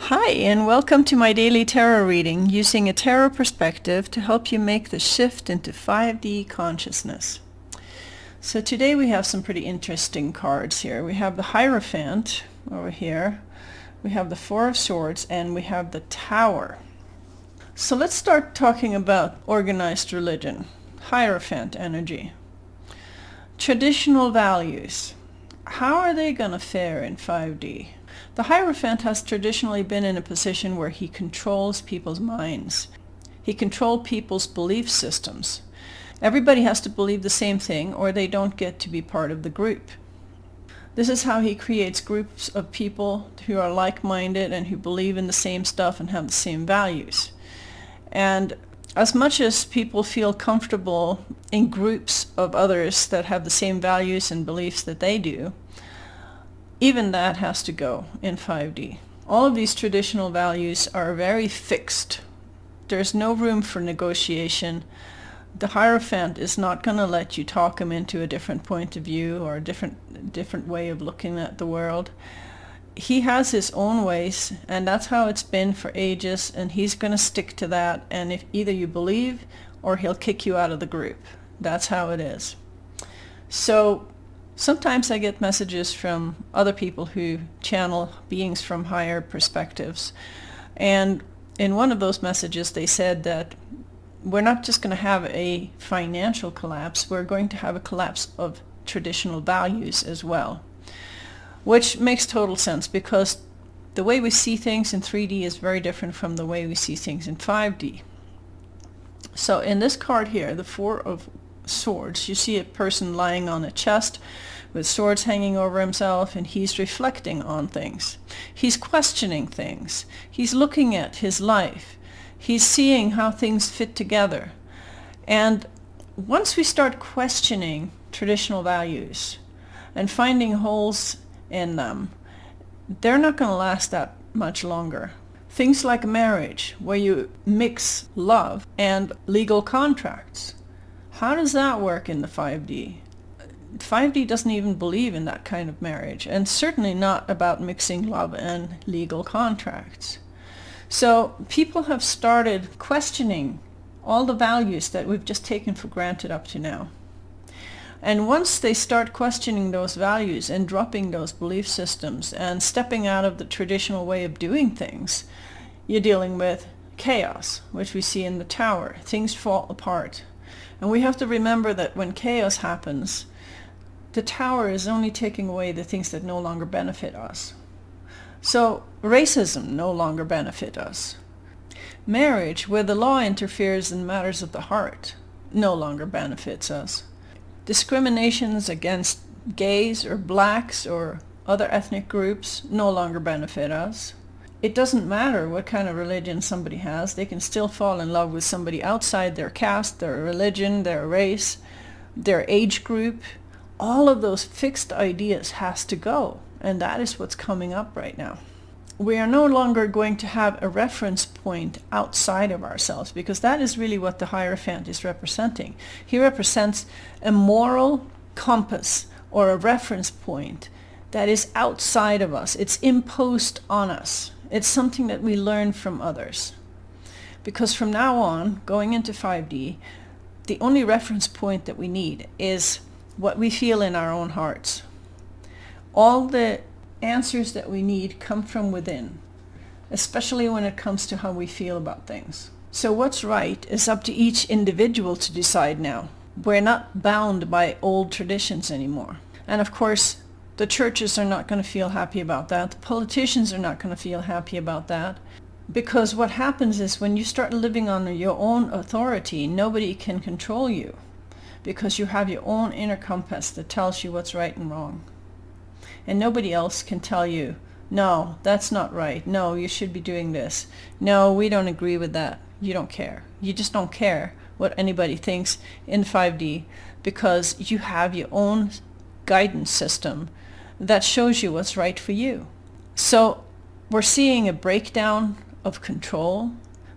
Hi, and welcome to my daily tarot reading using a tarot perspective to help you make the shift into 5D consciousness. So today we have some pretty interesting cards here. We have the Hierophant over here, we have the Four of Swords, and we have the Tower. So let's start talking about organized religion, Hierophant energy. Traditional values. How are they going to fare in 5D? The Hierophant has traditionally been in a position where he controls people's minds. He controls people's belief systems. Everybody has to believe the same thing or they don't get to be part of the group. This is how he creates groups of people who are like-minded and who believe in the same stuff and have the same values. And as much as people feel comfortable in groups of others that have the same values and beliefs that they do, even that has to go in 5D. All of these traditional values are very fixed. There's no room for negotiation. The Hierophant is not going to let you talk him into a different point of view or a different way of looking at the world. He has his own ways, and that's how it's been for ages, and he's going to stick to that, and if either you believe or he'll kick you out of the group. That's how it is. So sometimes I get messages from other people who channel beings from higher perspectives. And in one of those messages they said that we're not just going to have a financial collapse, we're going to have a collapse of traditional values as well. Which makes total sense because the way we see things in 3D is very different from the way we see things in 5D. So in this card here, the Four of Swords, you see a person lying on a chest with swords hanging over himself, and he's reflecting on things. He's questioning things. He's looking at his life. He's seeing how things fit together. And once we start questioning traditional values and finding holes in them, they're not going to last that much longer. Things like marriage, where you mix love and legal contracts. How does that work in the 5D? 5D doesn't even believe in that kind of marriage, and certainly not about mixing love and legal contracts. So people have started questioning all the values that we've just taken for granted up to now. And once they start questioning those values and dropping those belief systems and stepping out of the traditional way of doing things, you're dealing with chaos, which we see in the Tower. Things fall apart. And we have to remember that when chaos happens, the Tower is only taking away the things that no longer benefit us. So racism no longer benefits us. Marriage, where the law interferes in matters of the heart, no longer benefits us. Discriminations against gays or blacks or other ethnic groups no longer benefit us. It doesn't matter what kind of religion somebody has. They can still fall in love with somebody outside their caste, their religion, their race, their age group. All of those fixed ideas has to go, and that is what's coming up right now. We are no longer going to have a reference point outside of ourselves, because that is really what the Hierophant is representing. He represents a moral compass or a reference point that is outside of us. It's imposed on us. It's something that we learn from others. Because from now on, going into 5D, the only reference point that we need is what we feel in our own hearts. All the answers that we need come from within, especially when it comes to how we feel about things. So what's right is up to each individual to decide now. We're not bound by old traditions anymore. And of course, the churches are not going to feel happy about that. The politicians are not going to feel happy about that. Because what happens is when you start living on your own authority, nobody can control you. Because you have your own inner compass that tells you what's right and wrong. And nobody else can tell you, no, that's not right. No, you should be doing this. No, we don't agree with that. You don't care. You just don't care what anybody thinks in 5D because you have your own guidance system that shows you what's right for you. So we're seeing a breakdown of control.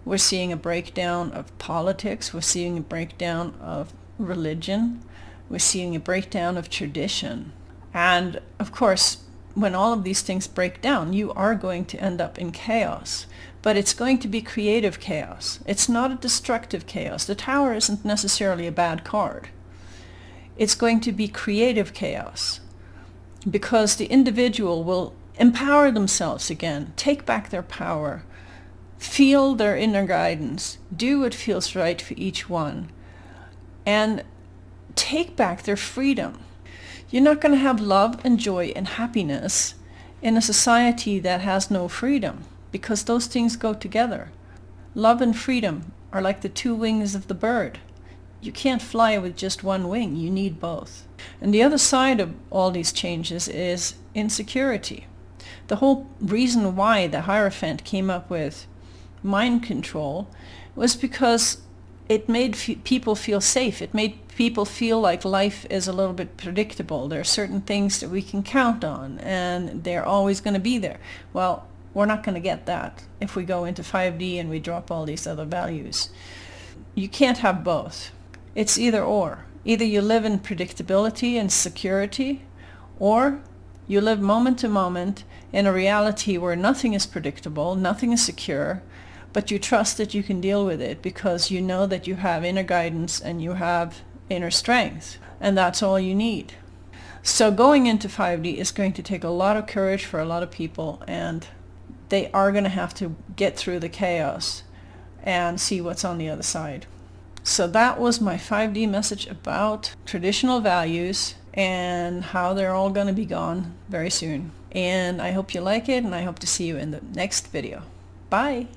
We're seeing a breakdown of politics. We're seeing a breakdown of religion. We're seeing a breakdown of tradition. And of course, when all of these things break down, you are going to end up in chaos. But it's going to be creative chaos. It's not a destructive chaos. The Tower isn't necessarily a bad card. It's going to be creative chaos, because the individual will empower themselves again, take back their power, feel their inner guidance, do what feels right for each one, and take back their freedom. You're not going to have love and joy and happiness in a society that has no freedom, because those things go together. Love and freedom are like the two wings of the bird. You can't fly with just one wing, you need both. And the other side of all these changes is insecurity. The whole reason why the Hierophant came up with mind control was because it made people feel safe. It made people feel like life is a little bit predictable. There are certain things that we can count on, and they're always going to be there. Well, we're not going to get that if we go into 5D and we drop all these other values. You can't have both. It's either or. Either you live in predictability and security, or you live moment to moment in a reality where nothing is predictable, nothing is secure, but you trust that you can deal with it because you know that you have inner guidance and you have inner strength, and that's all you need. So going into 5D is going to take a lot of courage for a lot of people, and they are going to have to get through the chaos and see what's on the other side. So that was my 5D message about traditional values and how they're all going to be gone very soon. And I hope you like it, and I hope to see you in the next video. Bye!